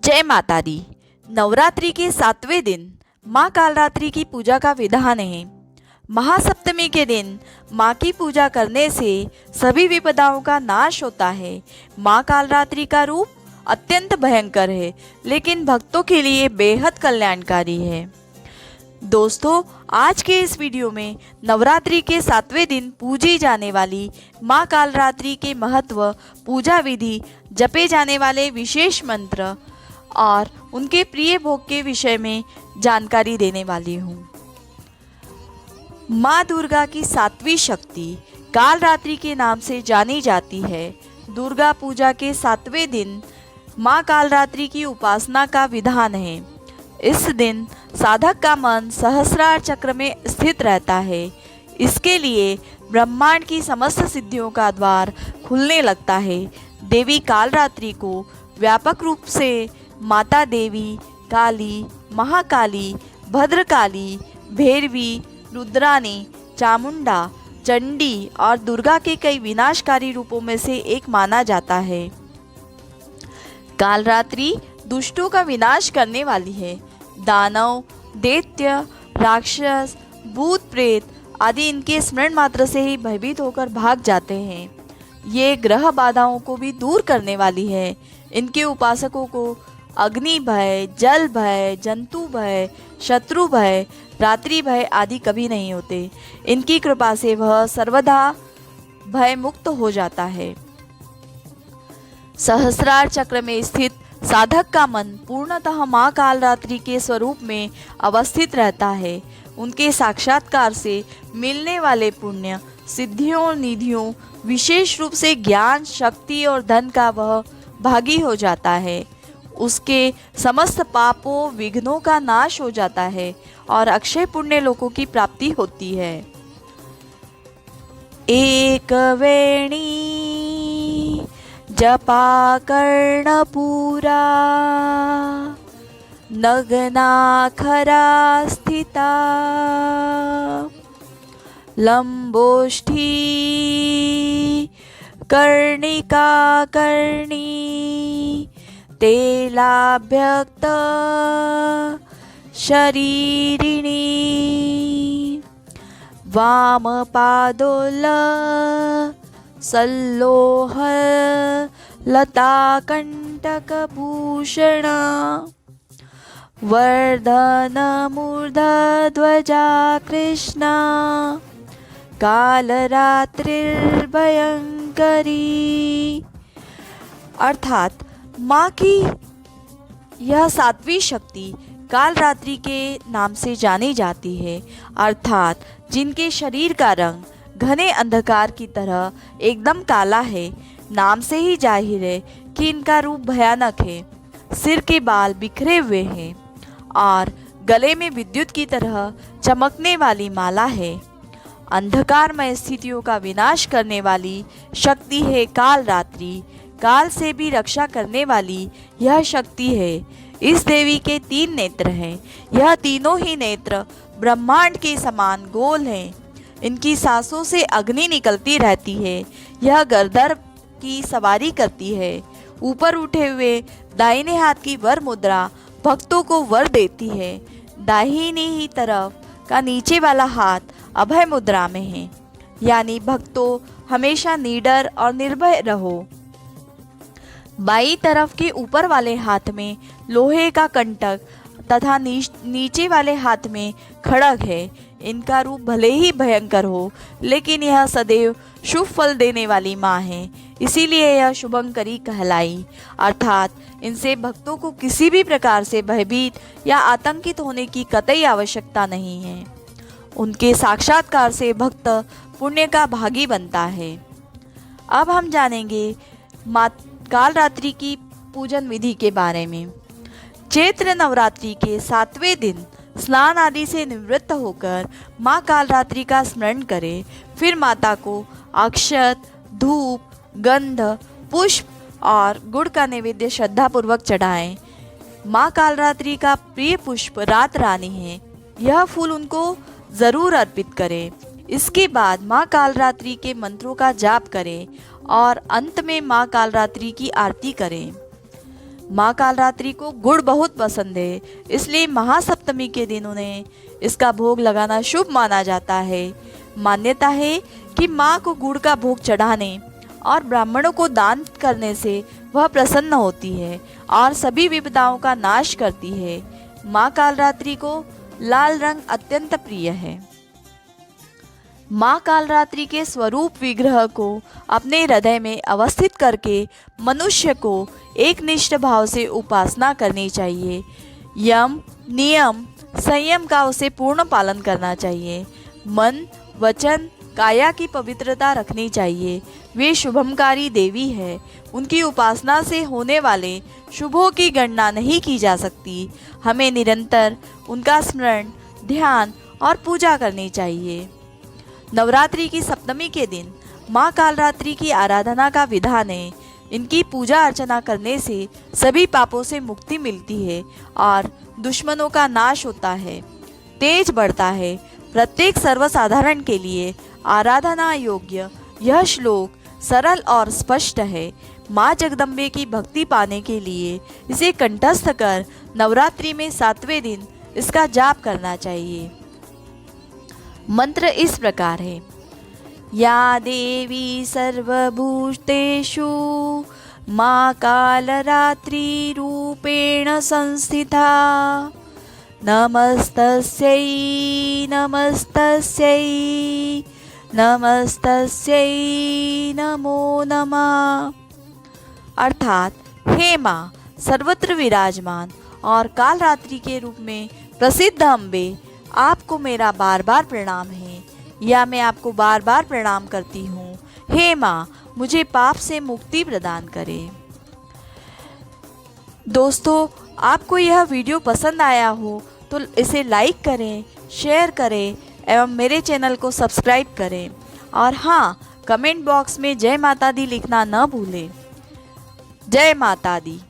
जय माता दी। नवरात्रि के 7वें दिन माँ कालरात्रि की पूजा का विधान है। महासप्तमी के दिन माँ की पूजा करने से सभी विपदाओं का नाश होता है। माँ कालरात्रि का रूप अत्यंत भयंकर है, लेकिन भक्तों के लिए बेहद कल्याणकारी है। दोस्तों, आज के इस वीडियो में नवरात्रि के 7वें दिन पूजी जाने वाली माँ कालरात्रि के महत्व, पूजा विधि, जपे जाने वाले विशेष मंत्र और उनके प्रिय भोग के विषय में जानकारी देने वाली हूँ। माँ दुर्गा की 7वीं शक्ति कालरात्रि के नाम से जानी जाती है। दुर्गा पूजा के 7वें दिन माँ कालरात्रि की उपासना का विधान है। इस दिन साधक का मन सहस्रार चक्र में स्थित रहता है। इसके लिए ब्रह्मांड की समस्त सिद्धियों का द्वार खुलने लगता है। देवी कालरात्रि को व्यापक रूप से माता देवी, काली, महाकाली, भद्रकाली, भैरवी, रुद्रानी, चामुंडा, चंडी और दुर्गा के कई विनाशकारी रूपों में से एक माना जाता है। कालरात्रि दुष्टों का विनाश करने वाली है। दानव, दैत्य, राक्षस, भूत प्रेत आदि इनके स्मरण मात्र से ही भयभीत होकर भाग जाते हैं। ये ग्रह बाधाओं को भी दूर करने वाली है। इनके उपासकों को अग्नि भय, जल भय, जंतु भय, शत्रु भय, रात्रि भय आदि कभी नहीं होते। इनकी कृपा से वह सर्वदा भय मुक्त हो जाता है। सहस्रार चक्र में स्थित साधक का मन पूर्णतः माँ कालरात्रि के स्वरूप में अवस्थित रहता है। उनके साक्षात्कार से मिलने वाले पुण्य, सिद्धियों और निधियों, विशेष रूप से ज्ञान, शक्ति और धन का वह भागी हो जाता है। उसके समस्त पापों, विघ्नों का नाश हो जाता है और अक्षय पुण्य लोकों की प्राप्ति होती है। एक वेणी जपा कर्णपूरा, नग्नाखरा स्थिता, लंबोष्ठी कर्णिका कर्णी, तेलाभ्यक्त शरीरिणी, वामपादोल सल्लोह लताकंटकभूषण, वर्धन मूर्धध्वजा कृष्णा, कालरात्रिर्भयंकरी। अर्थात माँ की यह 7वीं शक्ति कालरात्रि के नाम से जानी जाती है। अर्थात जिनके शरीर का रंग घने अंधकार की तरह एकदम काला है। नाम से ही जाहिर है कि इनका रूप भयानक है। सिर के बाल बिखरे हुए हैं और गले में विद्युत की तरह चमकने वाली माला है। अंधकारमय स्थितियों का विनाश करने वाली शक्ति है कालरात्रि। काल से भी रक्षा करने वाली यह शक्ति है। इस देवी के 3 नेत्र हैं। यह तीनों ही नेत्र ब्रह्मांड के समान गोल हैं। इनकी सांसों से अग्नि निकलती रहती है। यह गर्दन की सवारी करती है। ऊपर उठे हुए दाहिने हाथ की वर मुद्रा भक्तों को वर देती है। दाहिनी ही तरफ का नीचे वाला हाथ अभय मुद्रा में है, यानी भक्तों हमेशा निडर और निर्भय रहो। बाईं तरफ के ऊपर वाले हाथ में लोहे का कंटक तथा नीचे वाले हाथ में खड़ग है। इनका रूप भले ही भयंकर हो, लेकिन यह सदैव शुभ फल देने वाली माँ है, इसीलिए यह शुभंकरी कहलाई। अर्थात इनसे भक्तों को किसी भी प्रकार से भयभीत या आतंकित होने की कतई आवश्यकता नहीं है। उनके साक्षात्कार से भक्त पुण्य का भागी बनता है। अब हम जानेंगे माँ कालरात्रि की पूजन विधि के बारे में। चैत्र नवरात्रि के 7वें दिन स्नान आदि से निवृत्त होकर माँ कालरात्रि का स्मरण करें। फिर माता को अक्षत, धूप, गंध, पुष्प और गुड़ का नैवेद्य श्रद्धापूर्वक चढ़ाएं। माँ कालरात्रि का प्रिय पुष्प रात रानी है। यह फूल उनको ज़रूर अर्पित करें। इसके बाद माँ कालरात्रि के मंत्रों का जाप करें और अंत में माँ कालरात्रि की आरती करें। माँ कालरात्रि को गुड़ बहुत पसंद है, इसलिए महासप्तमी के दिन उन्हें इसका भोग लगाना शुभ माना जाता है। मान्यता है कि माँ को गुड़ का भोग चढ़ाने और ब्राह्मणों को दान करने से वह प्रसन्न होती है और सभी विपदाओं का नाश करती है। माँ कालरात्रि को लाल रंग अत्यंत प्रिय है। माँ कालरात्रि के स्वरूप विग्रह को अपने हृदय में अवस्थित करके मनुष्य को एक निष्ठ भाव से उपासना करनी चाहिए। यम, नियम, संयम का उसे पूर्ण पालन करना चाहिए। मन, वचन, काया की पवित्रता रखनी चाहिए। वे शुभमकारी देवी है। उनकी उपासना से होने वाले शुभों की गणना नहीं की जा सकती। हमें निरंतर उनका स्मरण, ध्यान और पूजा करनी चाहिए। नवरात्रि की सप्तमी के दिन माँ कालरात्रि की आराधना का विधान है। इनकी पूजा अर्चना करने से सभी पापों से मुक्ति मिलती है और दुश्मनों का नाश होता है, तेज बढ़ता है। प्रत्येक सर्वसाधारण के लिए आराधना योग्य यह श्लोक सरल और स्पष्ट है। माँ जगदम्बे की भक्ति पाने के लिए इसे कंठस्थ कर नवरात्रि में 7वें दिन इसका जाप करना चाहिए। मंत्र इस प्रकार है। या देवी सर्वभूतेषु माँ कालरात्रि रूपेण संस्थिता नमस्तस्यै नमस्तस्यै नमस्तस्यै नमो नमः। अर्थात हे माँ सर्वत्र विराजमान और कालरात्रि के रूप में प्रसिद्ध अम्बे, आपको मेरा बार बार प्रणाम है, या मैं आपको बार बार प्रणाम करती हूँ। हे माँ मुझे पाप से मुक्ति प्रदान करें। दोस्तों, आपको यह वीडियो पसंद आया हो तो इसे लाइक करें, शेयर करें एवं मेरे चैनल को सब्सक्राइब करें। और हाँ, कमेंट बॉक्स में जय माता दी लिखना न भूलें। जय माता दी।